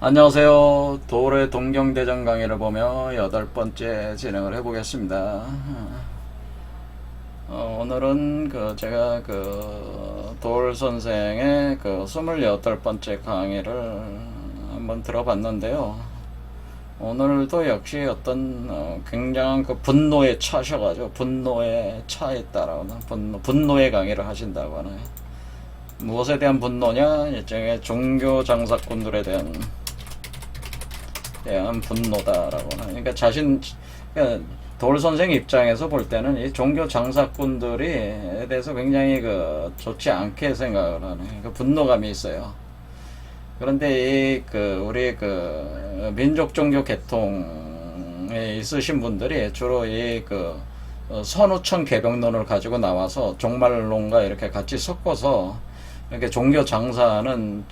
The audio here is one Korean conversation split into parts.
안녕하세요. 도울의 동경대전 강의를 보며 8번째 진행을 해보겠습니다. 오늘은 제가 도울 선생의 28번째 강의를 한번 들어봤는데요. 오늘도 역시 어떤 굉장한 분노에 차셔가지고 분노에 차 있다라고 분노의 강의를 하신다고 하나요? 무엇에 대한 분노냐? 일종의 종교 장사꾼들에 대한 분노다라고 하나. 그러니까 도울 선생 입장에서 볼 때는 이 종교 장사꾼들에 대해서 굉장히 좋지 않게 생각을 하네. 분노감이 있어요. 그런데 우리 민족 종교 계통에 있으신 분들이 주로 선우천 개벽론을 가지고 나와서 종말론과 이렇게 같이 섞어서 이렇게 종교 장사는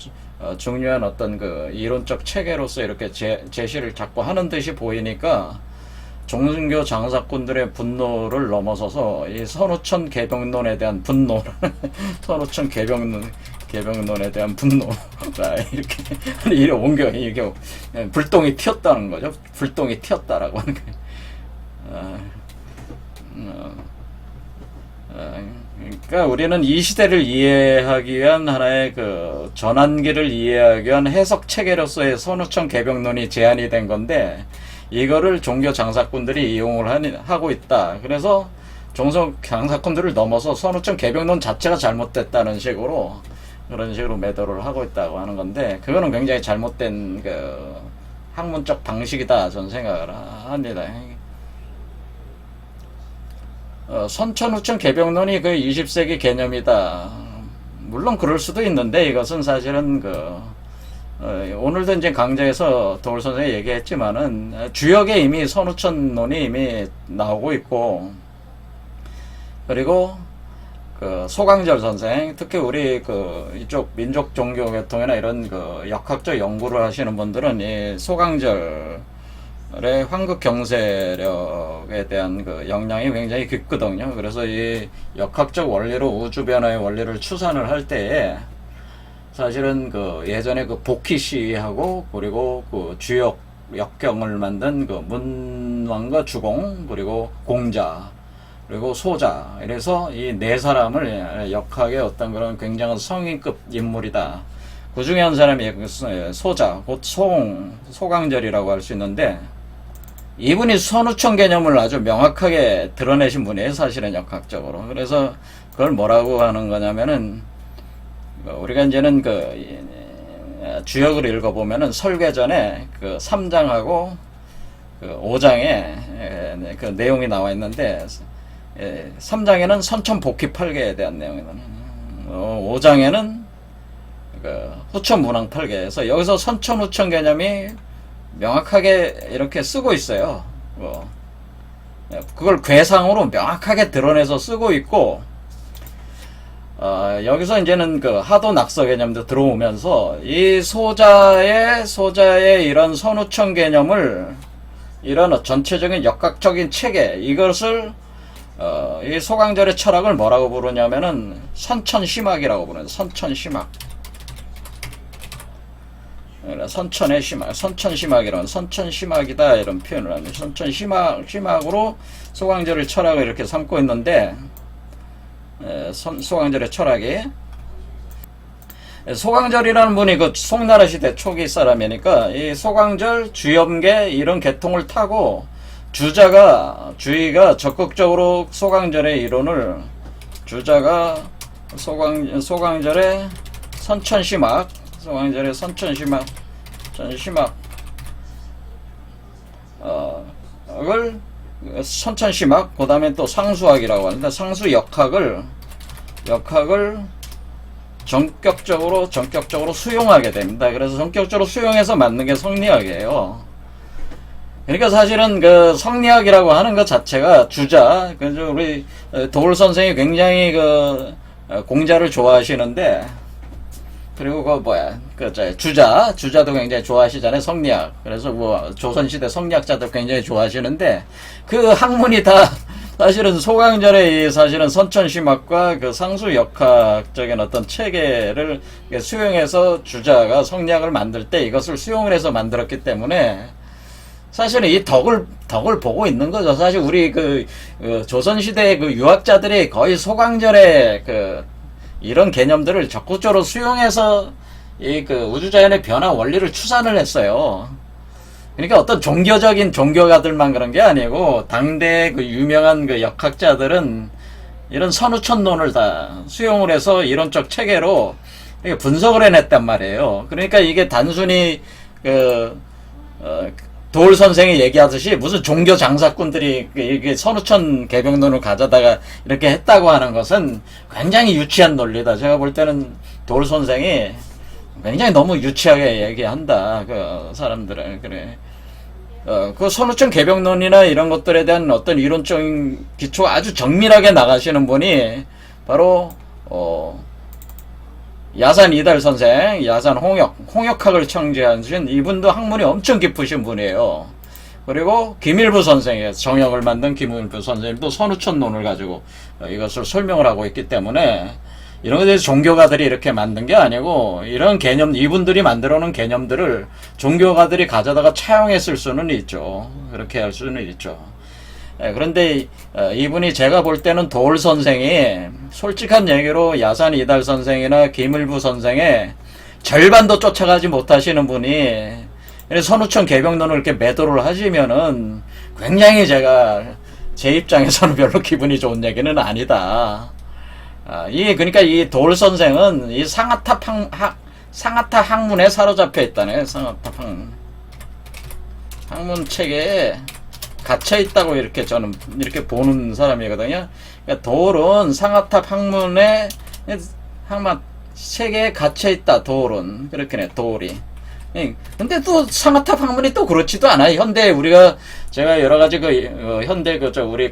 중요한 어떤 이론적 체계로서 이렇게 제시를 자꾸 하는 듯이 보이니까 종교 장사꾼들의 분노를 넘어서서 이 선우천 개벽론에 대한 분노, 선우천 개벽론에 대한 분노가 이렇게 옮겨 이게 불똥이 튀었다는 거죠. 불똥이 튀었다라고 하는 그러니까 우리는 이 시대를 이해하기 위한 하나의 전환기를 이해하기 위한 해석 체계로서의 선우천 개벽론이 제안이 된 건데 이거를 종교 장사꾼들이 이용을 하고 있다. 그래서 종교 장사꾼들을 넘어서 선우천 개벽론 자체가 잘못됐다는 식으로 그런 식으로 매도를 하고 있다고 하는 건데 그거는 굉장히 잘못된 학문적 방식이다 저는 생각을 합니다. 선천후천 개벽론이 20세기 개념이다. 물론 그럴 수도 있는데 이것은 사실은 오늘도 이제 강좌에서 도울 선생이 얘기했지만은 주역에 이미 선우천론이 이미 나오고 있고 그리고 소강절 선생 특히 우리 이쪽 민족 종교 계통이나 이런 역학적 연구를 하시는 분들은 이 소강절 황극 경세력에 대한 영향이 굉장히 깊거든요. 그래서 이 역학적 원리로 우주 변화의 원리를 추산을 할 때에 사실은 예전에 복희 시하고 그리고 주역 역경을 만든 문왕과 주공 그리고 공자 그리고 소자 이래서 이 네 사람을 역학의 어떤 그런 굉장한 성인급 인물이다. 그 중에 한 사람이 소자 곧 소강절이라고 할 수 있는데 이분이 선우천 개념을 아주 명확하게 드러내신 분이에요. 사실은 역학적으로. 그래서 그걸 뭐라고 하는 거냐면은 우리가 이제는 주역을 읽어보면은 설계전에 3장하고 5장에 그 내용이 나와 있는데 3장에는 선천 복희 8개에 대한 내용이 나와요. 5장에는 후천 문왕 8개에서 여기서 선천 후천 개념이 명확하게 이렇게 쓰고 있어요. 그걸 괴상으로 명확하게 드러내서 쓰고 있고 여기서 이제는 하도 낙서 개념도 들어오면서 이 소자의 이런 선우천 개념을 이런 전체적인 역학적인 체계 이것을 이 소강절의 철학을 뭐라고 부르냐면은 선천심학이라고 부르는 선천심학. 선천의 심학, 선천심학이라는 선천심학이다 이런 표현을 합니다. 선천심학으로 소강절의 철학을 이렇게 삼고 있는데 소강절의 철학이 소강절이라는 분이 송나라 시대 초기 사람이니까 이 소강절, 주염계 이런 계통을 타고 주의가 적극적으로 소강절의 이론을 소강절의 선천심학 소강절의 선천심학을 선천심학 그 다음에 또 상수학이라고 하는데 상수역학을 전격적으로 수용하게 됩니다. 그래서 전격적으로 수용해서 만든 게 성리학이에요. 그러니까 사실은 성리학이라고 하는 것 자체가 우리 도울 선생이 굉장히 공자를 좋아하시는데 그리고 주자도 굉장히 좋아하시잖아요. 성리학. 그래서 조선시대 성리학자들 굉장히 좋아하시는데 그 학문이 다 사실은 소강절의 사실은 선천심학과 그 상수역학적인 어떤 체계를 수용해서 주자가 성리학을 만들 때 이것을 수용을 해서 만들었기 때문에 사실은 이 덕을 보고 있는 거죠. 사실 우리 조선시대의 그 유학자들이 거의 소강절의 이런 개념들을 적극적으로 수용해서 이 우주자연의 변화 원리를 추산을 했어요. 그러니까 어떤 종교적인 종교가들만 그런 게 아니고 당대 그 유명한 그 역학자들은 이런 선우천론을 다 수용을 해서 이론적 체계로 분석을 해냈단 말이에요. 그러니까 이게 단순히 도울 선생이 얘기하듯이 무슨 종교 장사꾼들이 이게 선우천 개병론을 가져다가 이렇게 했다고 하는 것은 굉장히 유치한 논리다. 제가 볼 때는 도울 선생이 굉장히 너무 유치하게 얘기한다. 그 사람들은 그래. 그 선우천 개병론이나 이런 것들에 대한 어떤 이론적인 기초가 아주 정밀하게 나가시는 분이 바로 야산 이달 선생, 야산 홍역학을 창제하신 이분도 학문이 엄청 깊으신 분이에요. 그리고 김일부 선생이에요. 정역을 만든 김일부 선생님도 선우천론을 가지고 이것을 설명을 하고 있기 때문에 이런 것에 대해서 종교가들이 이렇게 만든 게 아니고 이런 개념, 이분들이 만들어 놓은 개념들을 종교가들이 가져다가 차용했을 수는 있죠. 그렇게 할 수는 있죠. 그런데 이분이 제가 볼 때는 도울 선생이 솔직한 얘기로 야산 이달 선생이나 김일부 선생의 절반도 쫓아가지 못하시는 분이 선우천 개병론을 이렇게 매도를 하시면은 굉장히 제 입장에서는 별로 기분이 좋은 얘기는 아니다. 그러니까 이 도울 선생은 이 상하타 학문에 사로잡혀 있다네. 상하타 학문 체계에 갇혀 있다고 이렇게 저는 이렇게 보는 사람이거든요. 그러니까 도울은 상하탑 학문의 세계에 갇혀 있다. 도울은 그렇게네. 도울이. 근데 또 상하탑 학문이 또 그렇지도 않아요. 제가 여러 가지 현대 우리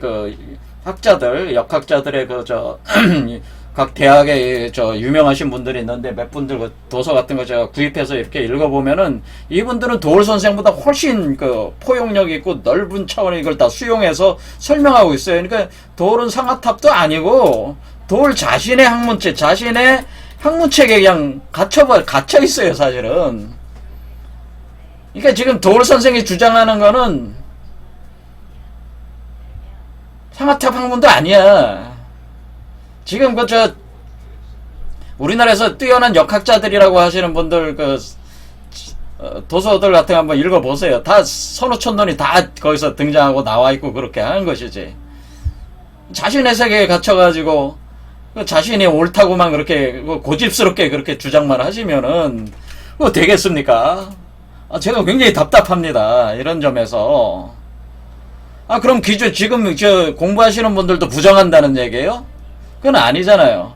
학자들, 역학자들의 각 대학에 유명하신 분들이 있는데 몇 분들 도서 같은 거 제가 구입해서 이렇게 읽어보면은 이분들은 도울 선생보다 훨씬 포용력 있고 넓은 차원의 이걸 다 수용해서 설명하고 있어요. 그러니까 도울은 상하탑도 아니고 도울 자신의 학문체, 자신의 학문체계에 그냥 갇혀 있어요, 사실은. 그러니까 지금 도울 선생이 주장하는 거는 상하탑 학문도 아니야. 지금 우리나라에서 뛰어난 역학자들이라고 하시는 분들 도서들 같은 거 한번 읽어보세요. 다 선우천론이 다 거기서 등장하고 나와있고 그렇게 하는 것이지. 자신의 세계에 갇혀가지고 자신이 옳다고만 그렇게 고집스럽게 그렇게 주장만 하시면은 그거 되겠습니까? 제가 굉장히 답답합니다. 이런 점에서. 그럼 지금 공부하시는 분들도 부정한다는 얘기예요? 그건 아니잖아요.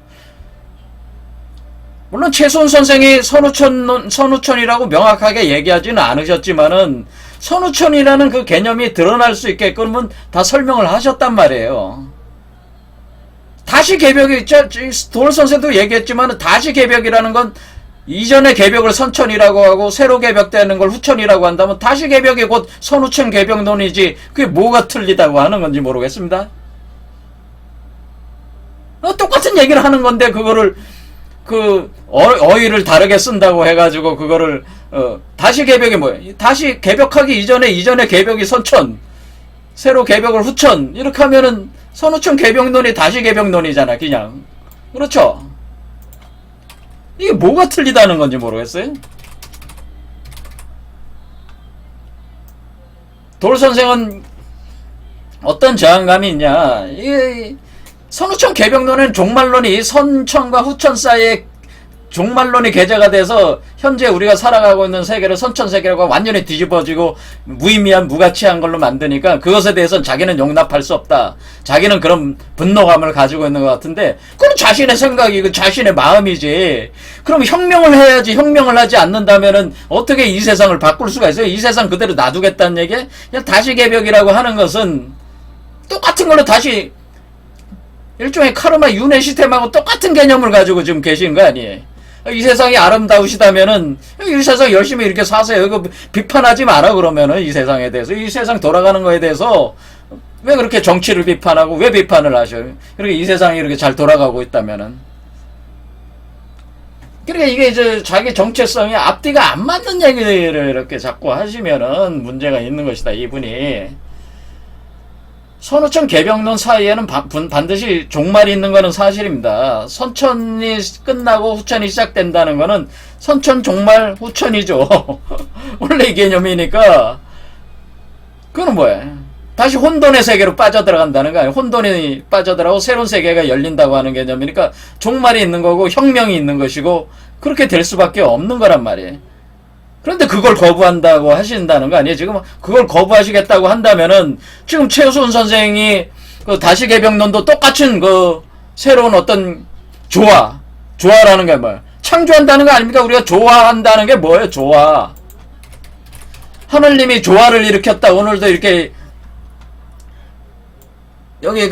물론 최소은 선생이 선우천이라고 명확하게 얘기하지는 않으셨지만은 선우천이라는 그 개념이 드러날 수 있게끔은 다 설명을 하셨단 말이에요. 다시 개벽이 도울 선생도 얘기했지만은 다시 개벽이라는 건 이전의 개벽을 선천이라고 하고 새로 개벽되는 걸 후천이라고 한다면 다시 개벽이 곧 선우천 개벽론이지 그게 뭐가 틀리다고 하는 건지 모르겠습니다. 똑같은 얘기를 하는 건데 그거를 어휘를 다르게 쓴다고 해가지고 그거를 다시 개벽이 뭐예요? 다시 개벽하기 이전에 개벽이 선천, 새로 개벽을 후천 이렇게 하면은 선우천 개벽론이 다시 개벽론이잖아. 그냥 그렇죠? 이게 뭐가 틀리다는 건지 모르겠어요. 도울 선생은 어떤 저항감이 있냐. 선우천 개벽론은 종말론이 선천과 후천 사이에 종말론이 계제가 돼서 현재 우리가 살아가고 있는 세계를 선천 세계라고 완전히 뒤집어지고 무의미한 무가치한 걸로 만드니까 그것에 대해서는 자기는 용납할 수 없다. 자기는 그런 분노감을 가지고 있는 것 같은데 그건 자신의 생각이고 자신의 마음이지. 그럼 혁명을 해야지. 혁명을 하지 않는다면은 어떻게 이 세상을 바꿀 수가 있어요? 이 세상 그대로 놔두겠다는 얘기? 그냥 다시 개벽이라고 하는 것은 똑같은 걸로 다시 일종의 카르마 윤회 시스템하고 똑같은 개념을 가지고 지금 계시는 거 아니에요? 이 세상이 아름다우시다면은 이 세상 열심히 이렇게 사세요. 이거 비판하지 마라 그러면은 이 세상에 대해서 이 세상 돌아가는 거에 대해서 왜 그렇게 정치를 비판하고 왜 비판을 하셔요? 그렇게 이 세상이 이렇게 잘 돌아가고 있다면은. 그러니까 이게 이제 자기 정체성이 앞뒤가 안 맞는 얘기를 이렇게 자꾸 하시면은 문제가 있는 것이다, 이분이. 선우천 개병론 사이에는 반드시 종말이 있는 거는 사실입니다. 선천이 끝나고 후천이 시작된다는 거는 선천 종말 후천이죠. 원래 이 개념이니까. 그거는 뭐야? 다시 혼돈의 세계로 빠져들어간다는 거 아니에요. 혼돈이 빠져들어가고 새로운 세계가 열린다고 하는 개념이니까 종말이 있는 거고 혁명이 있는 것이고 그렇게 될 수밖에 없는 거란 말이에요. 그런데 그걸 거부한다고 하신다는 거 아니에요? 지금 그걸 거부하시겠다고 한다면은 지금 최수훈 선생이 그 다시 개병론도 똑같은 그 새로운 어떤 조화라는 게 뭐예요? 창조한다는 거 아닙니까? 우리가 조화한다는 게 뭐예요? 조화. 하늘님이 조화를 일으켰다. 오늘도 이렇게 여기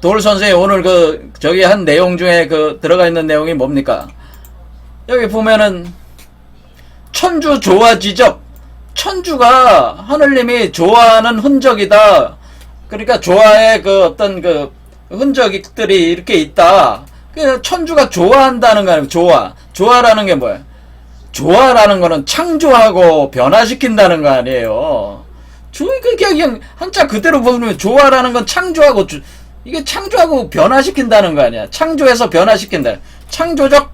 돌 선생이 오늘 저기 한 내용 중에 들어가 있는 내용이 뭡니까? 여기 보면은 천주 조화 지적. 천주가 하늘님이 조화하는 흔적이다. 그러니까 조화의 어떤 흔적들이 이렇게 있다. 천주가 조화한다는 거 아니에요? 조화라는 게 뭐야? 조화라는 거는 창조하고 변화시킨다는 거 아니에요? 그냥 한자 그대로 보면 조화라는 건 창조하고 이게 창조하고 변화시킨다는 거 아니야. 창조해서 변화시킨다. 창조적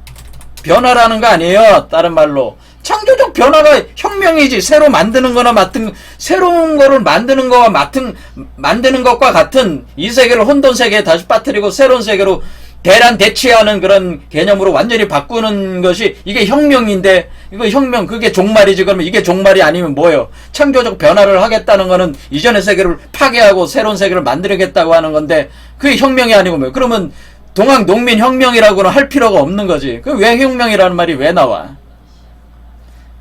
변화라는 거 아니에요. 다른 말로 창조적 변화가 혁명이지. 새로 만드는 거나 새로운 거를 만드는 것과 같은 이 세계를 혼돈 세계에 다시 빠뜨리고 새로운 세계로 대란대치하는 그런 개념으로 완전히 바꾸는 것이 이게 혁명인데, 이거 혁명, 그게 종말이지. 그러면 이게 종말이 아니면 뭐예요? 창조적 변화를 하겠다는 거는 이전의 세계를 파괴하고 새로운 세계를 만들겠다고 하는 건데 그게 혁명이 아니고 뭐예요? 그러면 동학농민혁명이라고는 할 필요가 없는 거지. 왜 혁명이라는 말이 왜 나와?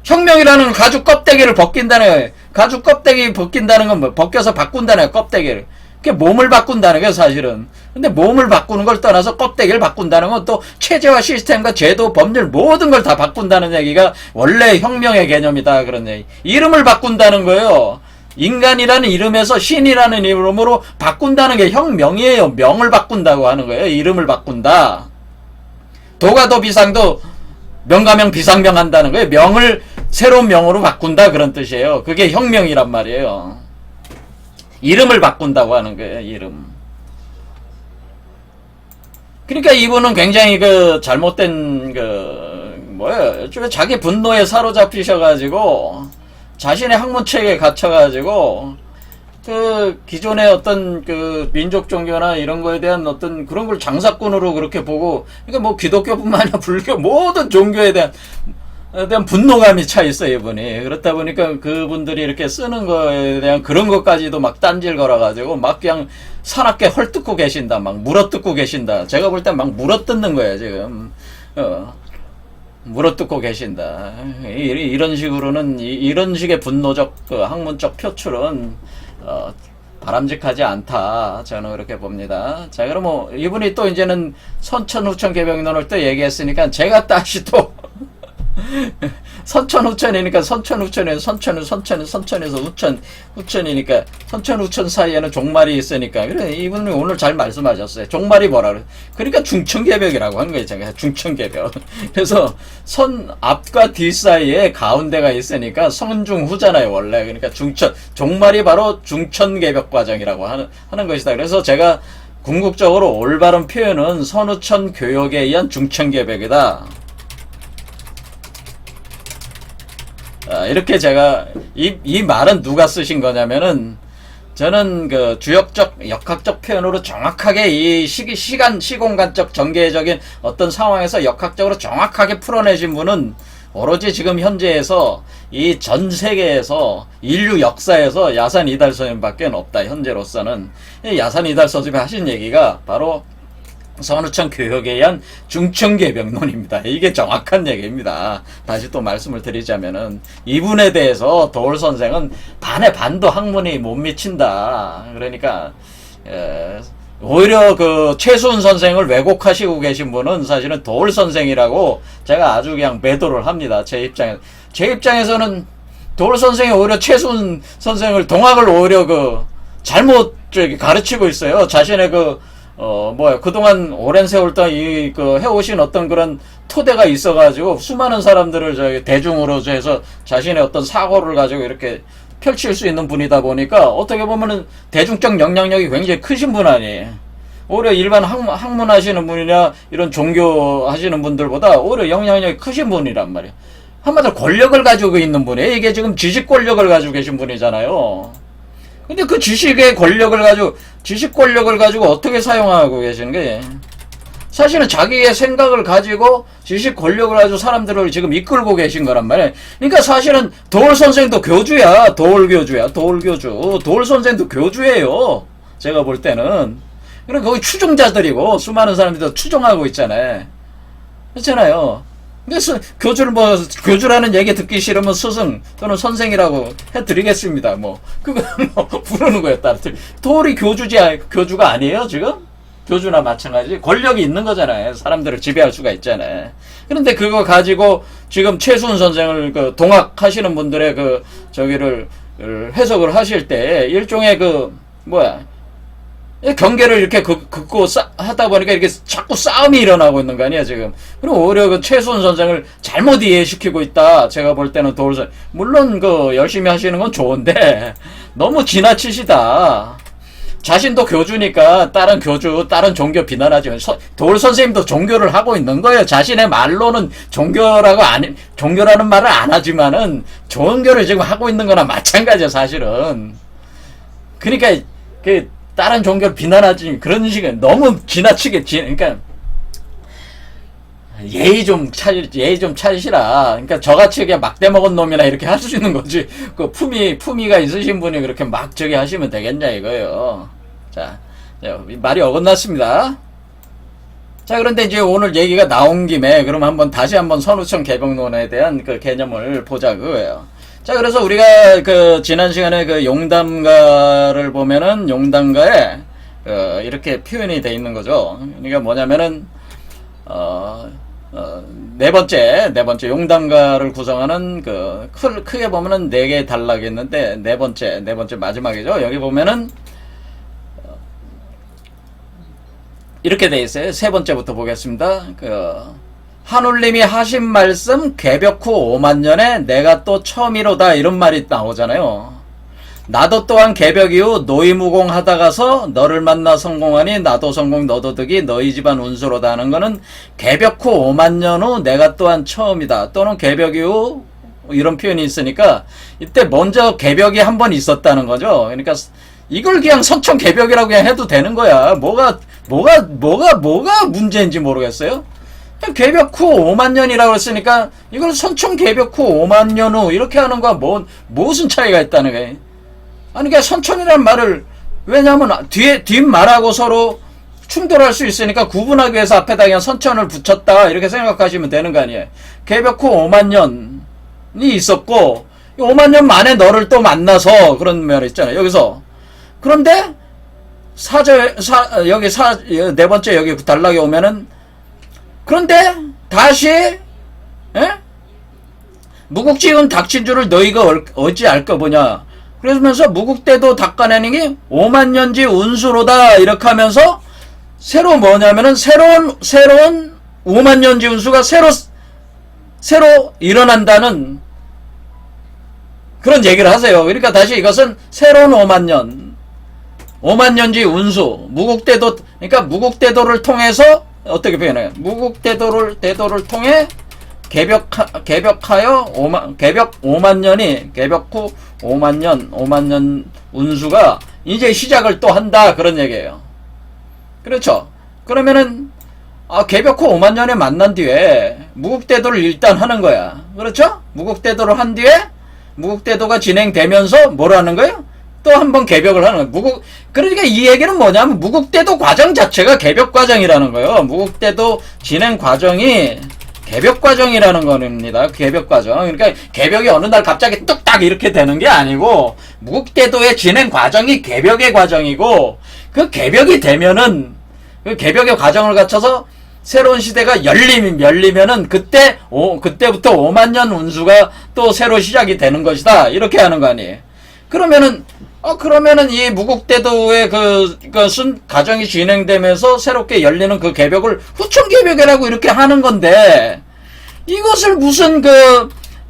혁명이라는 가죽 껍데기를 벗긴다는 거예요. 가죽 껍데기 벗긴다는 건 뭐? 벗겨서 바꾼다는 거예요, 껍데기를. 그게 몸을 바꾼다는 거예요, 사실은. 근데 몸을 바꾸는 걸 떠나서 껍데기를 바꾼다는 건 또 체제와 시스템과 제도, 법률 모든 걸 다 바꾼다는 얘기가 원래 혁명의 개념이다, 그런 얘기. 이름을 바꾼다는 거예요. 인간이라는 이름에서 신이라는 이름으로 바꾼다는 게 혁명이에요. 명을 바꾼다고 하는 거예요. 이름을 바꾼다. 도가도 비상도 명가명 비상명 한다는 거예요. 명을 새로운 명으로 바꾼다, 그런 뜻이에요. 그게 혁명이란 말이에요. 이름을 바꾼다고 하는 거예요. 이름. 그러니까 이분은 굉장히 잘못된 뭐예요? 자기 분노에 사로잡히셔가지고 자신의 학문책에 갇혀가지고 기존의 어떤 민족 종교나 이런 거에 대한 어떤 그런 걸 장사꾼으로 그렇게 보고, 그러니까 뭐 기독교뿐만 아니라 불교 모든 종교에 대한 분노감이 차 있어요, 이분이. 그렇다 보니까 그분들이 이렇게 쓰는 거에 대한 그런 것까지도 막 딴질 걸어가지고 막 그냥 사납게 헐뜯고 계신다, 막 물어뜯고 계신다. 제가 볼 땐 막 물어뜯는 거예요, 지금. 물어뜯고 계신다. 이런 식으로는, 이런 식의 분노적, 학문적 표출은, 바람직하지 않다. 저는 그렇게 봅니다. 자, 그럼 이분이 또 이제는 선천후천 개병론을 또 얘기했으니까 제가 다시 또, 선천후천이니까 선천후천에서 선천에서 후천이니까 선천후천 사이에는 종말이 있으니까. 그래, 이분이 오늘 잘 말씀하셨어요. 종말이 뭐라 그래? 그러니까 중천개벽이라고 한 거예요. 제가 중천개벽. 그래서 선 앞과 뒤 사이에 가운데가 있으니까 선중후잖아요, 원래. 그러니까 종말이 바로 중천개벽 과정이라고 하는 것이다. 그래서 제가 궁극적으로 올바른 표현은 선후천 교역에 의한 중천개벽이다. 이렇게 제가 이 말은 누가 쓰신 거냐면은, 저는 주역적 역학적 표현으로 정확하게 이 시공간적 전개적인 어떤 상황에서 역학적으로 정확하게 풀어내신 분은 오로지 지금 현재에서 이 전 세계에서 인류 역사에서 야산 이달 선생님밖에 없다. 현재로서는 야산 이달 선생님이 하신 얘기가 바로 선후천 교역에 의한 중천개벽론입니다. 이게 정확한 얘기입니다. 다시 또 말씀을 드리자면은, 이분에 대해서 도올 선생은 반의 반도 학문이 못 미친다. 그러니까 오히려 최수훈 선생을 왜곡하시고 계신 분은 사실은 도올 선생이라고 제가 아주 그냥 매도를 합니다. 제 입장에서는 도올 선생이 오히려 최수훈 선생을 동학을 오히려 잘못 저기 가르치고 있어요. 자신의 그동안 오랜 세월 동안 해오신 어떤 그런 토대가 있어가지고 수많은 사람들을 저기 대중으로 해서 자신의 어떤 사고를 가지고 이렇게 펼칠 수 있는 분이다 보니까 어떻게 보면은 대중적 영향력이 굉장히 크신 분 아니에요. 오히려 일반 학문 하시는 분이나 이런 종교 하시는 분들보다 오히려 영향력이 크신 분이란 말이에요. 한마디로 권력을 가지고 있는 분이에요. 이게 지금 지식 권력을 가지고 계신 분이잖아요. 근데 그 지식 권력을 가지고 어떻게 사용하고 계시는 거예요? 사실은 자기의 생각을 가지고 지식 권력을 가지고 사람들을 지금 이끌고 계신 거란 말이에요. 그러니까 사실은 도올 선생도 교주야. 도올 선생도 교주예요. 제가 볼 때는. 그럼 거기 추종자들이고 수많은 사람들이 추종하고 있잖아요. 그렇잖아요. 그래서 교주라는 얘기 듣기 싫으면 스승 또는 선생이라고 해드리겠습니다. 그거 부르는 거에 따라. 도올이 교주가 아니에요, 지금? 교주나 마찬가지. 권력이 있는 거잖아요. 사람들을 지배할 수가 있잖아요. 그런데 그거 가지고 지금 최수훈 선생을 동학하시는 분들의 저기를 해석을 하실 때 일종의 경계를 이렇게 긋고 하다 보니까 이렇게 자꾸 싸움이 일어나고 있는 거 아니야, 지금. 그럼 오히려 최수훈 선생을 잘못 이해시키고 있다. 제가 볼 때는 도올 물론 열심히 하시는 건 좋은데, 너무 지나치시다. 자신도 교주니까 다른 종교 비난하지. 도올 선생님도 종교를 하고 있는 거예요. 자신의 말로는 종교라는 말을 안 하지만은, 종교를 지금 하고 있는 거나 마찬가지야, 사실은. 그러니까, 다른 종교를 비난하지 그런 식의 너무 지나치게 그러니까 예의 좀 차리시라. 그러니까 저같이 그냥 막대 먹은 놈이나 이렇게 할 수 있는 거지. 품위가 있으신 분이 그렇게 막 저기 하시면 되겠냐 이거예요. 자, 말이 어긋났습니다. 자, 그런데 이제 오늘 얘기가 나온 김에 그럼 다시 한번 선우청 개벽론에 대한 개념을 보자 그거예요. 자, 그래서 우리가 지난 시간에 용담가를 보면은 용담가에 이렇게 표현이 돼 있는 거죠. 그러니까 뭐냐면은 네 번째 용담가를 구성하는 크게 보면은 네 개의 단락이 있는데 네 번째 마지막이죠. 여기 보면은 이렇게 돼 있어요. 세 번째부터 보겠습니다. 하늘님이 하신 말씀 개벽 후 5만 년에 내가 또 처음이로다 이런 말이 나오잖아요. 나도 또한 개벽 이후 노이무공 하다가서 너를 만나 성공하니 나도 성공 너도 득이 너희 집안 운수로다 하는 거는 개벽 후 5만 년 후 내가 또한 처음이다 또는 개벽 이후 이런 표현이 있으니까 이때 먼저 개벽이 한 번 있었다는 거죠. 그러니까 이걸 그냥 선천 개벽이라고 그냥 해도 되는 거야. 뭐가 문제인지 모르겠어요. 개벽 후 5만 년이라고 했으니까 이걸 선천 개벽 후 5만 년 후 이렇게 하는 거와 무슨 차이가 있다는 거예요. 아니 그러니까 선천이라는 말을 왜냐하면 뒷말하고 서로 충돌할 수 있으니까 구분하기 위해서 앞에다 그냥 선천을 붙였다 이렇게 생각하시면 되는 거 아니에요. 개벽 후 5만 년이 있었고 5만 년 만에 너를 또 만나서 그런 말이 있잖아요. 여기서 그런데 네 번째 여기 단락에 오면은 그런데 다시 무국지은 닥친 줄을 너희가 어찌 알까 보냐. 그러면서 무국대도 닦아내는 게 5만 년지 운수로다 이렇게 하면서 새로 뭐냐면은 새로운 5만 년지 운수가 새로 일어난다는 그런 얘기를 하세요. 그러니까 다시 이것은 새로운 5만 년지 운수 그러니까 무국대도를 통해서 어떻게 표현해요? 무국대도를 통해 개벽 후 5만 년 운수가 이제 시작을 또 한다 그런 얘기예요. 그렇죠? 그러면은 개벽 후 5만 년에 만난 뒤에 무국대도를 일단 하는 거야. 그렇죠? 무국대도를 한 뒤에 무국대도가 진행되면서 뭘 하는 거예요? 또 한 번 개벽을 하는 거예요. 그러니까 이 얘기는 뭐냐면 무국대도 과정 자체가 개벽 과정이라는 거예요. 무국대도 진행 과정이 개벽 과정이라는 겁니다. 개벽 과정. 그러니까 개벽이 어느 날 갑자기 뚝딱 이렇게 되는 게 아니고 무국대도의 진행 과정이 개벽의 과정이고 그 개벽이 되면은 그 개벽의 과정을 거쳐서 새로운 시대가 열리면은 그때부터 5만 년 운수가 또 새로 시작이 되는 것이다. 이렇게 하는 거 아니에요. 그러면은 이 무국대도의 그것은 가정이 진행되면서 새롭게 열리는 그 개벽을 후천개벽이라고 이렇게 하는 건데, 이것을 무슨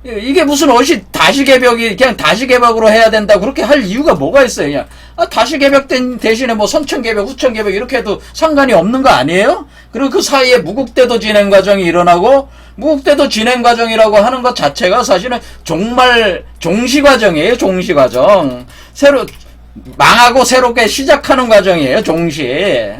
이게 무슨 어시 다시개벽이 그냥 다시개벽으로 해야 된다 그렇게 할 이유가 뭐가 있어요? 그냥 다시개벽 대신에 뭐 선천개벽, 후천개벽 이렇게 해도 상관이 없는 거 아니에요? 그리고 그 사이에 무국대도 진행 과정이 일어나고, 무국대도 진행 과정이라고 하는 것 자체가 사실은 정말 종시 과정이에요. 종시 과정. 망하고 새롭게 시작하는 과정이에요. 종시.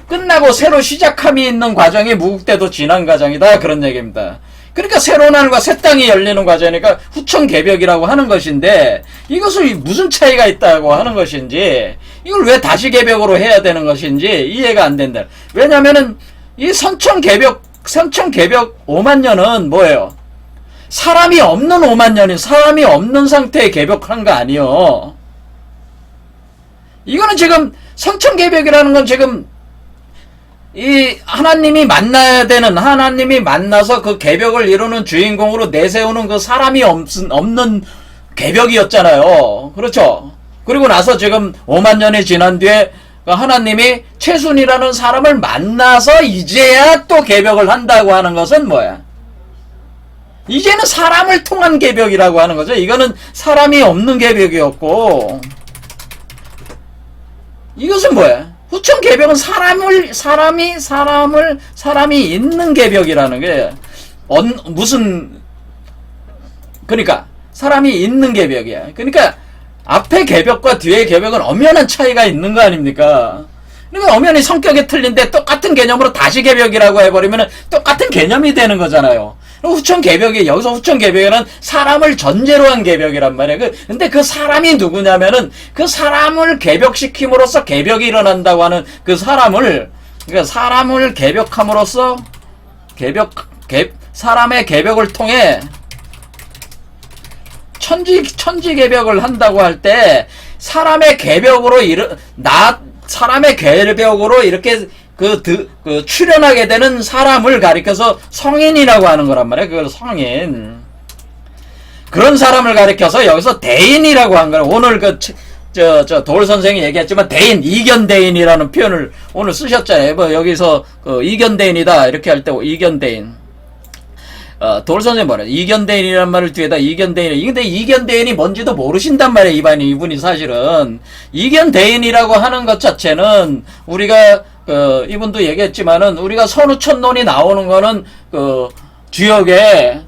끝나고 새로 시작함이 있는 과정이 무국대도 진행 과정이다. 그런 얘기입니다. 그러니까 새로운 하늘과 새 땅이 열리는 과정이니까 후천개벽이라고 하는 것인데, 이것을 무슨 차이가 있다고 하는 것인지, 이걸 왜 다시개벽으로 해야 되는 것인지 이해가 안 된다. 왜냐면은 이 선천개벽 5만 년은 뭐예요? 사람이 없는 5만 년이 사람이 없는 상태에 개벽한 거 아니요. 이거는 지금 선천개벽이라는 건 지금 이 하나님이 만나야 되는, 하나님이 만나서 그 개벽을 이루는 주인공으로 내세우는 그 사람이 없는 개벽이었잖아요. 그렇죠? 그리고 나서 지금 5만 년이 지난 뒤에 하나님이 최순이라는 사람을 만나서 이제야 또 개벽을 한다고 하는 것은 뭐야? 이제는 사람을 통한 개벽이라고 하는 거죠. 이거는 사람이 없는 개벽이었고, 이것은 뭐야? 후천 개벽은 사람이 있는 개벽이라는 게, 그러니까, 사람이 있는 개벽이야. 그러니까, 앞에 개벽과 뒤에 개벽은 엄연한 차이가 있는 거 아닙니까? 그러니까 엄연히 성격이 틀린데 똑같은 개념으로 다시 개벽이라고 해버리면 똑같은 개념이 되는 거잖아요. 여기서 후천 개벽에는 사람을 전제로 한 개벽이란 말이에요. 근데 그 사람이 누구냐면은 그 사람을 개벽시킴으로써 개벽이 일어난다고 하는 그 그러니까 사람을 개벽함으로써 사람의 개벽을 통해 천지 개벽을 한다고 할 때 사람의 개벽으로 이렇게 출현하게 되는 사람을 가리켜서 성인이라고 하는 거란 말이에요. 그걸 성인. 그런 사람을 가리켜서 여기서 대인이라고 한 거예요. 오늘 도울 선생이 얘기했지만 이견대인이라는 표현을 오늘 쓰셨잖아요. 뭐 여기서 이견대인이다 이렇게 할 때 이견대인. 도울 선생이 뭐래? 이견대인이라는 말을 뒤에다 이견대인. 근데 이견대인이 뭔지도 모르신단 말이에요. 이분이 사실은. 이견대인이라고 하는 것 자체는 우리가 이분도 얘기했지만은 우리가 선우천론이 나오는 거는 주역의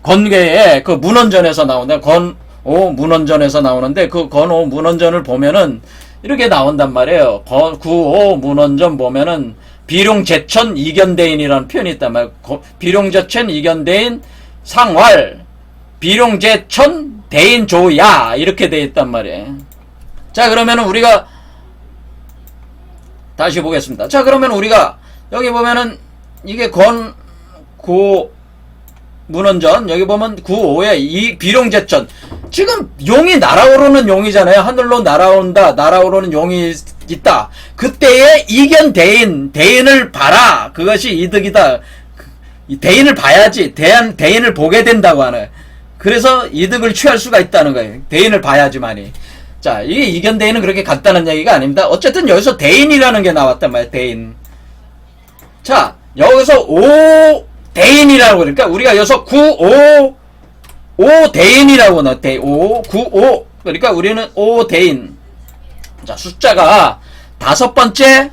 건괴의 문헌전에서 나온다. 건오 문헌전에서 나오는데 그 건오 문헌전을 보면은 이렇게 나온단 말이에요. 구오 문헌전 보면은 비룡제천 이견대인이라는 표현이 있단 말이에요. 비룡제천 이견대인 상활 비룡제천 대인조야 이렇게 돼 있단 말이에요. 자, 그러면은 우리가 다시 보겠습니다. 자, 그러면 우리가 여기 보면은 이게 문헌전 여기 보면 9.5에 이 비룡제천 지금 용이 날아오르는 용이잖아요. 하늘로 날아오르는 용이 있다. 그때에 대인을 봐라. 그것이 이득이다. 대인을 봐야지. 대인을 보게 된다고 하는. 그래서 이득을 취할 수가 있다는 거예요. 대인을 봐야지만이. 자, 이게 이견대인은 그렇게 간단한 얘기가 아닙니다. 어쨌든 여기서 대인이라는 게 나왔단 말이에요. 대인. 자, 여기서 대인이라고 그러니까 우리가 여기서 5대인이라고 나와. 9, 그러니까 우리는 5대인. 자, 숫자가 다섯 번째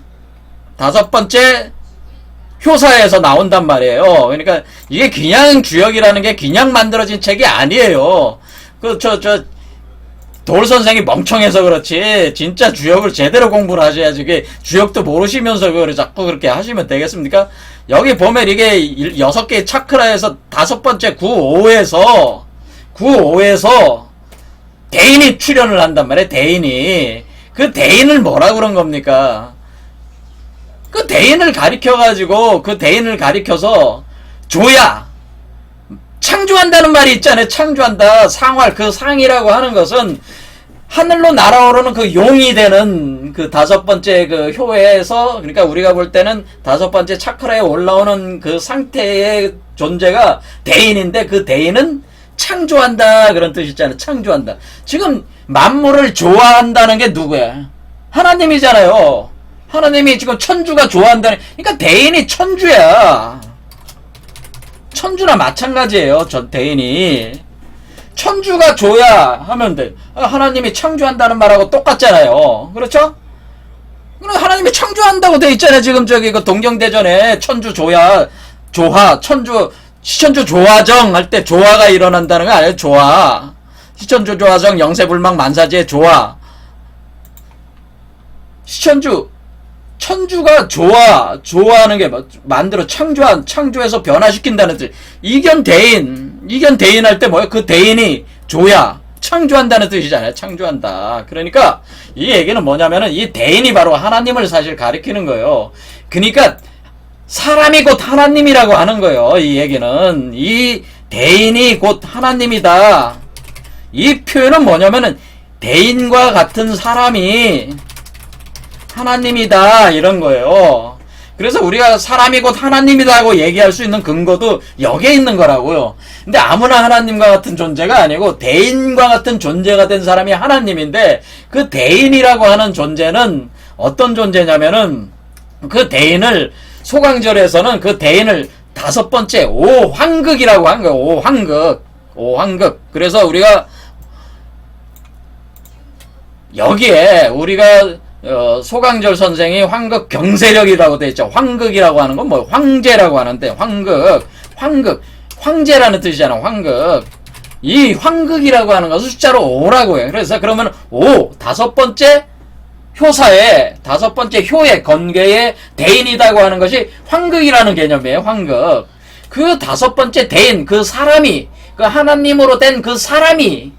효사에서 나온단 말이에요. 그러니까 이게 그냥 주역이라는 게 그냥 만들어진 책이 아니에요. 도울 선생이 멍청해서 그렇지 진짜 주역을 제대로 공부를 하셔야지. 그게 주역도 모르시면서 그걸 자꾸 그렇게 하시면 되겠습니까? 여기 보면 이게 6개의 차크라에서 다섯 번째 9.5에서 대인이 출현을 한단 말이에요. 대인이. 그 대인을 뭐라 그런 겁니까? 그 대인을 가리켜서 조야 창조한다는 말이 있잖아요. 창조한다. 상활. 그 상이라고 하는 것은 하늘로 날아오르는 그 용이 되는 그 다섯 번째 그 효에서, 그러니까 우리가 볼 때는 다섯 번째 차크라에 올라오는 그 상태의 존재가 대인인데, 그 대인은 창조한다 그런 뜻 있잖아요. 창조한다. 지금 만물을 조화한다는 게 누구야? 하나님이잖아요. 하나님이 지금 천주가 조화한다는, 그러니까 대인이 천주야. 천주나 마찬가지예요. 전 대인이 천주가 줘야 하면 돼. 하나님이 창조한다는 말하고 똑같잖아요. 그렇죠? 그럼 하나님이 창조한다고 돼 있잖아요. 지금 저기 그 동경대전에 천주 조화, 시천주 조화정 할 때 조화가 일어난다는 거 아니에요? 조화. 시천주 조화정 영세불망 만사지의 조화. 천주가 조화하는 게 만들어 창조해서 변화시킨다는 뜻. 이견 대인 할 때 뭐예요? 그 대인이 조야. 창조한다는 뜻이잖아요. 창조한다. 그러니까 이 얘기는 뭐냐면은 이 대인이 바로 하나님을 사실 가리키는 거예요. 그러니까 사람이 곧 하나님이라고 하는 거예요. 이 얘기는 이 대인이 곧 하나님이다. 이 표현은 뭐냐면은 대인과 같은 사람이 하나님이다 이런 거예요. 그래서 우리가 사람이 곧 하나님이다고 얘기할 수 있는 근거도 여기에 있는 거라고요. 근데 아무나 하나님과 같은 존재가 아니고 대인과 같은 존재가 된 사람이 하나님인데, 그 대인이라고 하는 존재는 어떤 존재냐면은 그 대인을 소강절에서는 그 대인을 다섯 번째 오황극이라고 한 거예요. 오황극. 그래서 우리가 여기에 우리가 소강절 선생이 황극 경세력이라고 되어 있죠. 황극이라고 하는 건 뭐 황제라고 하는데, 황제라는 뜻이잖아. 황극. 이 황극이라고 하는 것은 숫자로 5라고 해요. 그래서 그러면 5 다섯 번째 효사에, 다섯 번째 효의 건계의 대인이라고 하는 것이 황극이라는 개념이에요. 황극. 그 다섯 번째 대인, 그 사람이, 그 하나님으로 된 그 사람이,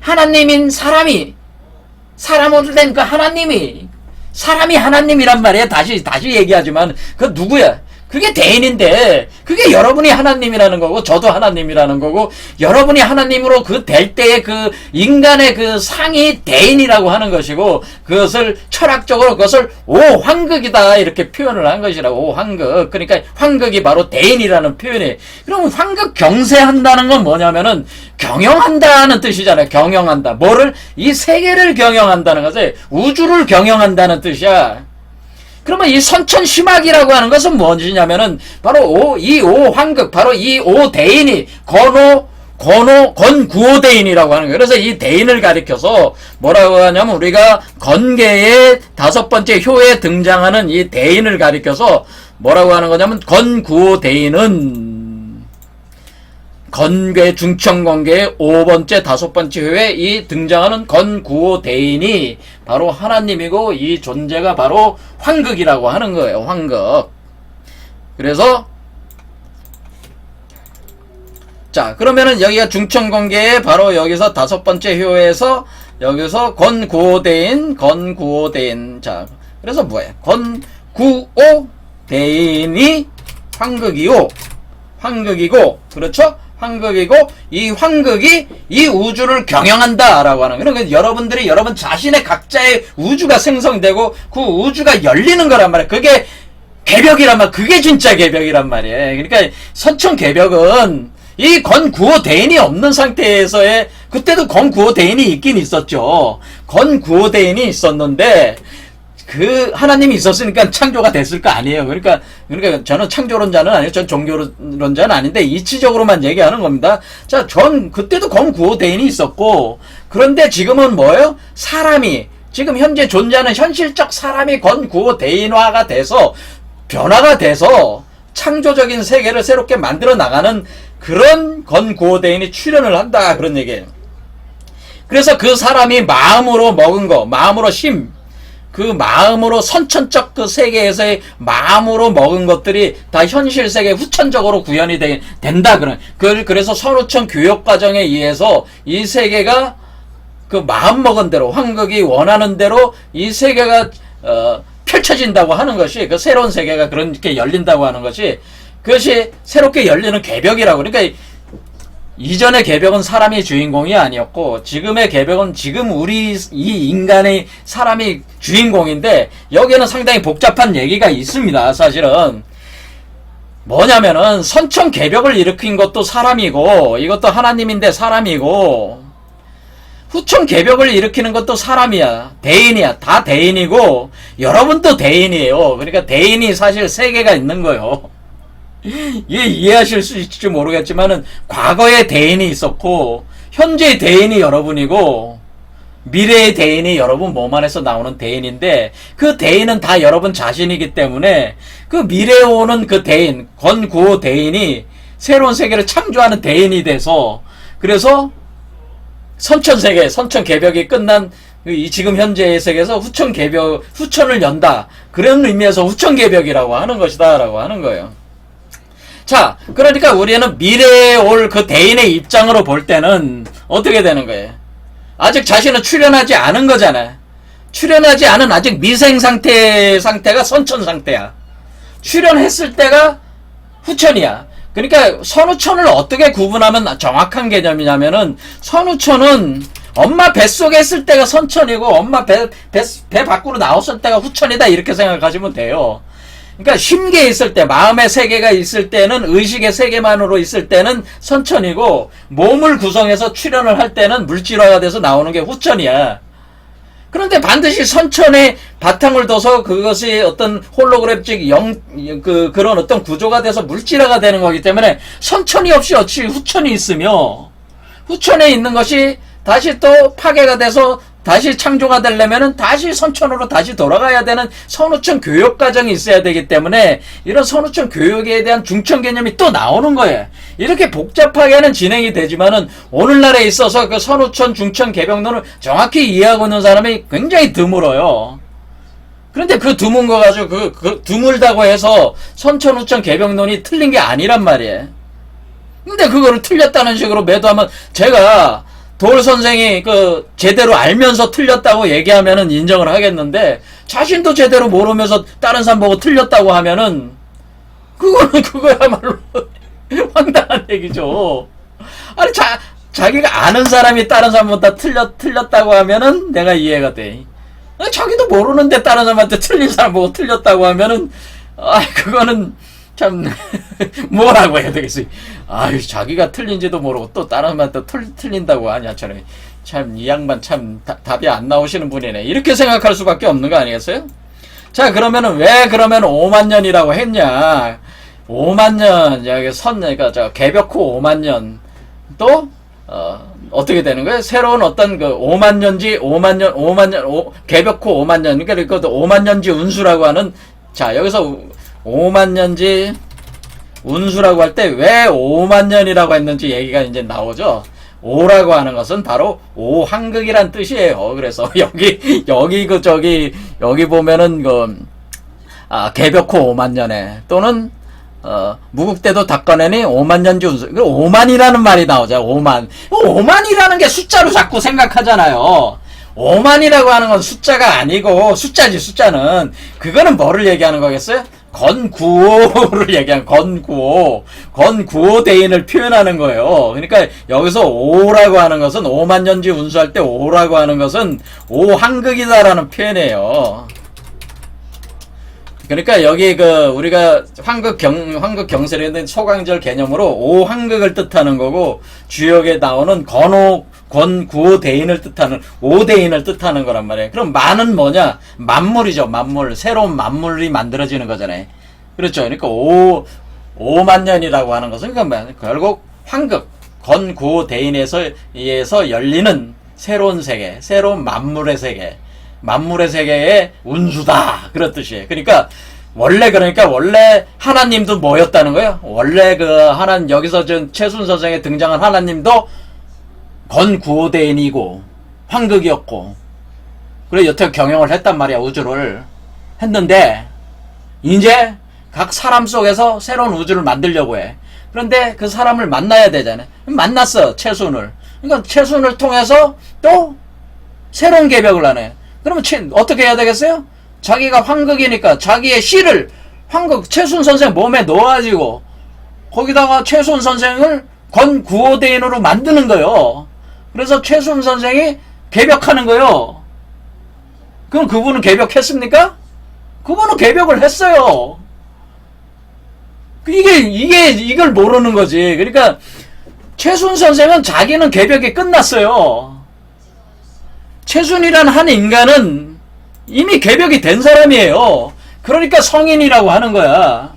하나님인 사람이, 사람으로 된 그 하나님이, 사람이 하나님이란 말이에요. 다시 얘기하지만 그 누구야? 그게 대인인데, 그게 여러분이 하나님이라는 거고 저도 하나님이라는 거고, 여러분이 하나님으로 그 될 때의 그 인간의 그 상이 대인이라고 하는 것이고, 그것을 철학적으로 그것을 오황극이다 이렇게 표현을 한 것이라고. 오황극. 그러니까 황극이 바로 대인이라는 표현이. 그럼 황극 경세한다는 건 뭐냐면은 경영한다는 뜻이잖아요. 경영한다. 뭐를? 이 세계를 경영한다는 거지. 우주를 경영한다는 뜻이야. 그러면 이 선천심학이라고 하는 것은 무엇이냐면은 바로 이 오황극, 바로 이 오대인이 건구오대인이라고 하는 거예요. 그래서 이 대인을 가리켜서 뭐라고 하냐면, 우리가 건계의 다섯 번째 효에 등장하는 이 대인을 가리켜서 뭐라고 하는 거냐면, 건구오대인은 건괴 중천건괴의 5번째 다섯 번째 효에 이 등장하는 건구오대인이 바로 하나님이고, 이 존재가 바로 황극이라고 하는 거예요. 황극. 그래서 자, 그러면은 여기가 중천건괴의 바로 여기서 다섯 번째 효에서 여기서 건구오대인. 자, 그래서 뭐예요? 건구오대인이 황극이고, 그렇죠? 황극이고, 이 황극이 이 우주를 경영한다라고 하는 거예요. 그러니까 여러분들이 여러분 자신의 각자의 우주가 생성되고 그 우주가 열리는 거란 말이에요. 그게 개벽이란 말, 그게 진짜 개벽이란 말이에요. 그러니까 선천 개벽은 이 건구오대인이 없는 상태에서의, 그때도 건구오대인이 있긴 있었죠. 건구오대인이 있었는데 그 하나님이 있었으니까 창조가 됐을 거 아니에요. 그러니까 저는 창조론자는 아니에요. 전 종교론자는 아닌데 이치적으로만 얘기하는 겁니다. 자, 그때도 건구오대인이 있었고, 그런데 지금은 뭐예요? 사람이, 지금 현재 존재하는 현실적 사람이 건구오대인화가 돼서, 변화가 돼서 창조적인 세계를 새롭게 만들어 나가는 그런 건구오대인이 출현을 한다, 그런 얘기예요. 그래서 그 사람이 마음으로 먹은 거, 마음으로 그 마음으로 선천적 그 세계에서의 마음으로 먹은 것들이 다 현실 세계에 후천적으로 구현이 된다. 그래서 선후천 교육 과정에 의해서 이 세계가 그 마음 먹은 대로, 황극이 원하는 대로 이 세계가 펼쳐진다고 하는 것이, 그 새로운 세계가 그렇게 열린다고 하는 것이, 그것이 새롭게 열리는 개벽이라고. 그러니까 이전의 개벽은 사람이 주인공이 아니었고, 지금의 개벽은 지금 우리 이 인간의 사람이 주인공인데, 여기에는 상당히 복잡한 얘기가 있습니다. 사실은 뭐냐면은 선천 개벽을 일으킨 것도 사람이고 이것도 하나님인데 사람이고 후천 개벽을 일으키는 것도 사람이야. 대인이야. 다 대인이고 여러분도 대인이에요. 그러니까 대인이 사실 세 개가 있는 거예요. 이해하실 수 있을지 모르겠지만은 과거에 대인이 있었고 현재의 대인이 여러분이고 미래의 대인이 여러분 몸 안에서 나오는 대인인데 그 대인은 다 여러분 자신이기 때문에 그 미래에 오는 그 대인 건구호 대인이 새로운 세계를 창조하는 대인이 돼서 그래서 선천세계 선천개벽이 끝난 이 지금 현재의 세계에서 후천개벽 후천을 연다 그런 의미에서 후천개벽이라고 하는 것이다 라고 하는 거예요. 자, 그러니까 우리는 미래에 올 그 대인의 입장으로 볼 때는 어떻게 되는 거예요? 아직 자신은 출현하지 않은 거잖아. 출현하지 않은 아직 미생 상태가 선천 상태야. 출현했을 때가 후천이야. 그러니까 선후천을 어떻게 구분하면 정확한 개념이냐면은 선후천은 엄마 뱃속에 있을 때가 선천이고 엄마 배 밖으로 나왔을 때가 후천이다 이렇게 생각하시면 돼요. 그러니까 심계에 있을 때 마음의 세계가 있을 때는 의식의 세계만으로 있을 때는 선천이고 몸을 구성해서 출현을 할 때는 물질화가 돼서 나오는 게 후천이야. 그런데 반드시 선천에 바탕을 둬서 그것이 어떤 홀로그램식 그런 어떤 구조가 돼서 물질화가 되는 거기 때문에 선천이 없이 어찌 후천이 있으며 후천에 있는 것이 다시 또 파괴가 돼서 다시 창조가 되려면은 다시 선천으로 다시 돌아가야 되는 선후천 교육 과정이 있어야 되기 때문에 이런 선후천 교육에 대한 중천 개념이 또 나오는 거예요. 이렇게 복잡하게는 진행이 되지만은 오늘날에 있어서 그 선후천 중천 개벽론을 정확히 이해하고 있는 사람이 굉장히 드물어요. 그런데 그 드문 거 가지고 그 드물다고 해서 선천 후천 개벽론이 틀린 게 아니란 말이에요. 근데 그거를 틀렸다는 식으로 매도하면 제가 돌 선생이 그 제대로 알면서 틀렸다고 얘기하면은 인정을 하겠는데 자신도 제대로 모르면서 다른 사람 보고 틀렸다고 하면은 그거는 그거야말로 황당한 얘기죠. 아니 자기가 아는 사람이 다른 사람보다 틀렸다고 하면은 내가 이해가 돼. 자기도 모르는데 다른 사람한테 틀린 사람 보고 틀렸다고 하면은 그거는 참 뭐라고 해야 되겠어요. 아유 자기가 틀린지도 모르고 또 다른 사람한테 틀린다고 하냐. 참 이 양반 참 답이 안 나오시는 분이네. 이렇게 생각할 수밖에 없는 거 아니겠어요? 자 그러면은 왜 그러면 5만 년이라고 했냐. 5만 년 여기 그러니까 개벽 후 5만 년 또 어떻게 되는 거예요? 새로운 어떤 그 5만 년지 5만 년 개벽 후 5만 년 그러니까 5만 년지 운수라고 하는 자 여기서 5만 년지 운수라고 할 때 왜 5만 년이라고 했는지 얘기가 이제 나오죠. 5라고 하는 것은 바로 오한극이란 뜻이에요. 그래서 여기 보면은 개벽 후 5만 년에 또는 무국대도 닦아내니 5만 년지 운수 5만이라는 말이 나오죠. 5만이라는 게 숫자로 자꾸 생각하잖아요. 5만이라고 하는 건 숫자가 아니고 숫자지. 숫자는 그거는 뭐를 얘기하는 거겠어요? 건구호를 얘기한 건구호 대인을 표현하는 거예요. 그러니까 여기서 5라고 하는 것은 5만 년지 운수할 때 5라고 하는 것은 오한극이다라는 표현이에요. 그러니까 여기 우리가 황극 경세를 했는 소강절 개념으로 오한극을 뜻하는 거고 주역에 나오는 건구호 대인을 뜻하는 오대인을 뜻하는 거란 말이에요. 그럼 만은 뭐냐? 만물이죠. 만물. 새로운 만물이 만들어지는 거잖아요. 그렇죠. 그러니까 5만 년이라고 하는 것은 결국 황극 건구호 대인에서 의해서 열리는 새로운 세계, 새로운 만물의 세계, 만물의 세계의 운수다 그런 뜻이에요. 그러니까 원래 하나님도 뭐였다는 거예요? 원래 여기서 최순 선생에 등장한 하나님도 건구호대인이고 황극이었고 그래 여태 경영을 했단 말이야. 우주를 했는데 이제 각 사람 속에서 새로운 우주를 만들려고 해. 그런데 그 사람을 만나야 되잖아요. 만났어 최순을. 그러니까 최순을 통해서 또 새로운 개벽을 하네. 그러면 어떻게 해야 되겠어요? 자기가 황극이니까 자기의 씨를 최순 선생 몸에 넣어가지고 거기다가 최순 선생을 건구호대인으로 만드는 거예요. 그래서 최순 선생이 개벽하는 거예요. 그럼 그분은 개벽했습니까? 그분은 개벽을 했어요. 이걸 모르는 거지. 그러니까 최순 선생은 자기는 개벽이 끝났어요. 최순이란 한 인간은 이미 개벽이 된 사람이에요. 그러니까 성인이라고 하는 거야.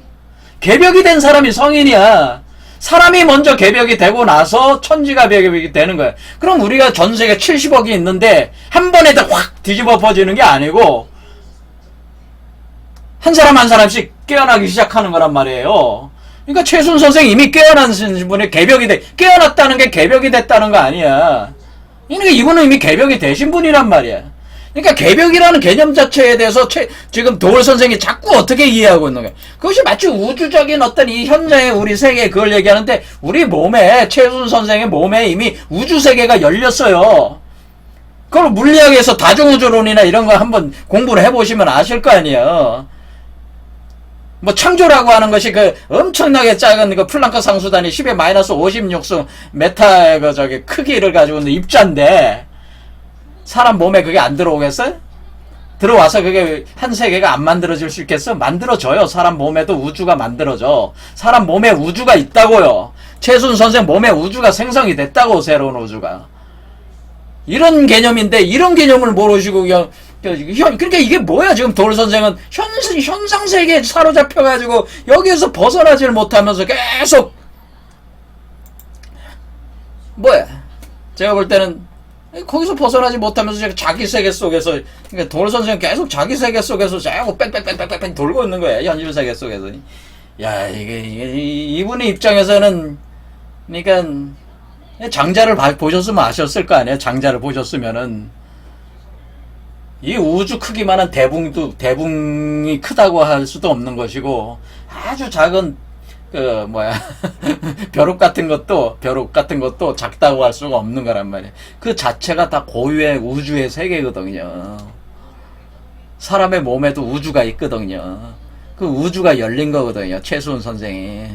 개벽이 된 사람이 성인이야. 사람이 먼저 개벽이 되고 나서 천지가 개벽이 되는 거야. 그럼 우리가 전 세계 70억이 있는데 한 번에 다 확 뒤집어 퍼지는 게 아니고 한 사람 한 사람씩 깨어나기 시작하는 거란 말이에요. 그러니까 최순 선생 이미 깨어난 분이 깨어났다는 게 개벽이 됐다는 거 아니야. 그러니까 이분은 이미 개벽이 되신 분이란 말이야. 그러니까 개벽이라는 개념 자체에 대해서 지금 도울 선생이 자꾸 어떻게 이해하고 있는 거야. 그것이 마치 우주적인 어떤 이 현장의 우리 세계 그걸 얘기하는데 우리 몸에 최순 선생의 몸에 이미 우주 세계가 열렸어요. 그걸 물리학에서 다중우주론이나 이런 거 한번 공부를 해보시면 아실 거 아니에요. 뭐 창조라고 하는 것이 그 엄청나게 작은 그 플랑크 상수단이 10의 마이너스 56수 메타의 그 저기 크기를 가지고 있는 입자인데 사람 몸에 그게 안 들어오겠어요? 들어와서 그게 한 세계가 안 만들어질 수 있겠어? 만들어져요. 사람 몸에도 우주가 만들어져. 사람 몸에 우주가 있다고요. 최순 선생 몸에 우주가 생성이 됐다고, 새로운 우주가. 이런 개념인데 이런 개념을 모르시고 그냥 그러니까 이게 뭐야? 지금 도울 선생은 현상 세계에 사로잡혀가지고 여기에서 벗어나질 못하면서 계속 뭐야? 제가 볼 때는 거기서 벗어나지 못하면서 자기 세계 속에서, 그러니까 도울 선생은 계속 자기 세계 속에서 자꾸 뺑뺑뺑뺑뺑뺑 돌고 있는 거야. 현실 세계 속에서. 야, 이분의 입장에서는, 그러니까, 장자를 보셨으면 아셨을 거 아니에요? 장자를 보셨으면은. 이 우주 크기만한 대붕이 크다고 할 수도 없는 것이고, 아주 작은, 벼룩 같은 것도 작다고 할 수가 없는 거란 말이에요. 그 자체가 다 고유의 우주의 세계거든요. 사람의 몸에도 우주가 있거든요. 그 우주가 열린 거거든요. 최수훈 선생이.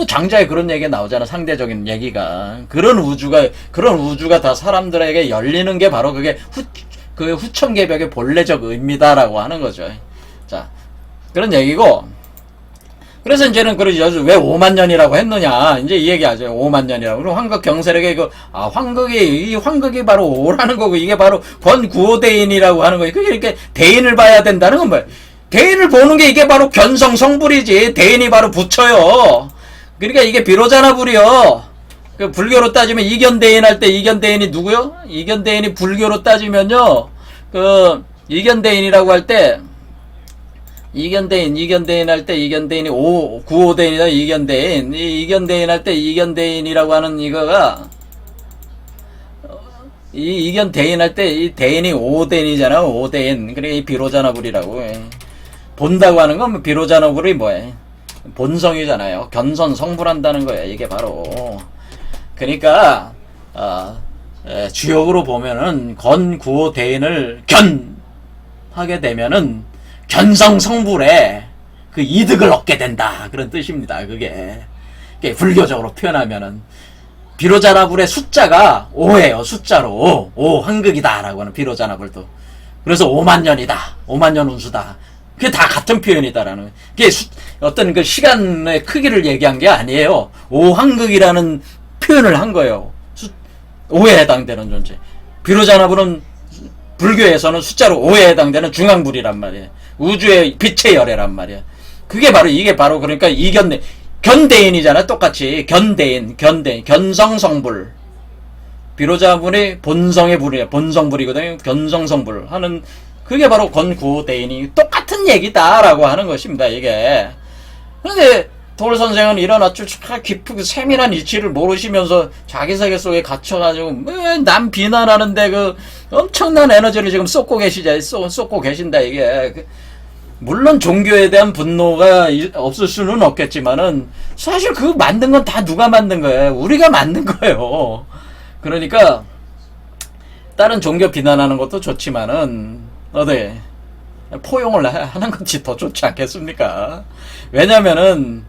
장자에 그런 얘기가 나오잖아. 상대적인 얘기가. 그런 우주가 다 사람들에게 열리는 게 바로 그게 그 후천개벽의 본래적 의미다라고 하는 거죠. 자, 그런 얘기고, 그래서 이제는 그러죠. 왜 5만 년이라고 했느냐. 이제 이 얘기 하죠. 5만 년이라고. 그리고 황극 경세력의 황극이 바로 5라는 거고, 이게 바로 권구호대인이라고 하는 거예요. 그게 이렇게 대인을 봐야 된다는 건 뭐예요? 대인을 보는 게 이게 바로 견성성불이지. 대인이 바로 부처요. 그러니까 이게 비로자나불이요. 그 불교로 따지면 이견대인 할 때 이견대인이 누구요? 이견대인이 불교로 따지면요. 이견대인이라고 할 때, 이견대인 할 때 이견대인이 구호대인이다. 이견대인 할 때 이견대인이라고 하는 이거가 이견대인 할 때 이 대인이 5대인이잖아. 5대인. 그래 이 비로자나불이라고. 본다고 하는 건 비로자나불이 뭐예요? 본성이잖아요. 견선 성불한다는 거예요. 이게 바로. 그러니까 주역으로 보면은 건구호대인을 견하게 되면은 견성성불에 그 이득을 얻게 된다. 그런 뜻입니다. 그게 불교적으로 표현하면은 비로자나불의 숫자가 5예요. 숫자로 5 한극이다라고 하는 비로자나불도. 그래서 5만 년이다. 5만 년 운수다. 그게 다 같은 표현이다라는. 그게 어떤 그 시간의 크기를 얘기한 게 아니에요. 5 한극이라는 표현을 한 거예요. 5에 해당되는 존재. 비로자나불은 불교에서는 숫자로 5에 해당되는 중앙불이란 말이에요. 우주의 빛의 열애란 말이야. 그게 바로 이게 바로 그러니까 견대인이잖아. 똑같이 견성성불. 비로자불이 본성의 불이에요. 본성불이거든요. 견성성불 하는 그게 바로 건구대인이 똑같은 얘기다라고 하는 것입니다. 이게. 그런데 도울 선생은 이런 아주 깊고 세밀한 이치를 모르시면서 자기 세계 속에 갇혀가지고 남 비난하는데 그 엄청난 에너지를 지금 쏟고 계신다. 이게. 물론 종교에 대한 분노가 없을 수는 없겠지만은 사실 그 만든 건 다 누가 만든 거예요? 우리가 만든 거예요. 그러니까 다른 종교 비난하는 것도 좋지만은 포용을 하는 것이 더 좋지 않겠습니까? 왜냐면은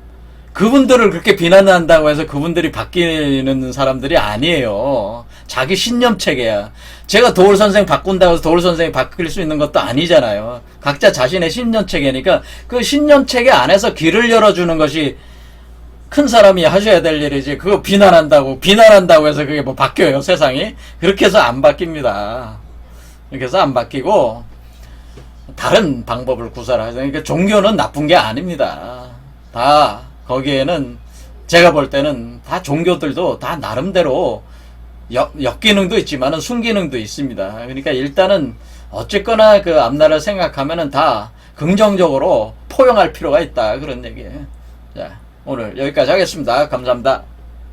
그분들을 그렇게 비난한다고 해서 그분들이 바뀌는 사람들이 아니에요. 자기 신념 체계야. 제가 도울 선생 바꾼다고 해서 도울 선생이 바뀔 수 있는 것도 아니잖아요. 각자 자신의 신념 체계니까 그 신념 체계 안에서 길을 열어주는 것이 큰 사람이 하셔야 될 일이지. 그거 비난한다고 해서 그게 뭐 바뀌어요, 세상이? 그렇게 해서 안 바뀝니다. 이렇게 해서 안 바뀌고 다른 방법을 구사하세요. 그러니까 종교는 나쁜 게 아닙니다. 다 거기에는 제가 볼 때는 다 종교들도 다 나름대로 역기능도 있지만은 순기능도 있습니다. 그러니까 일단은 어쨌거나 그 앞날을 생각하면은 다 긍정적으로 포용할 필요가 있다. 그런 얘기예요. 자, 오늘 여기까지 하겠습니다. 감사합니다.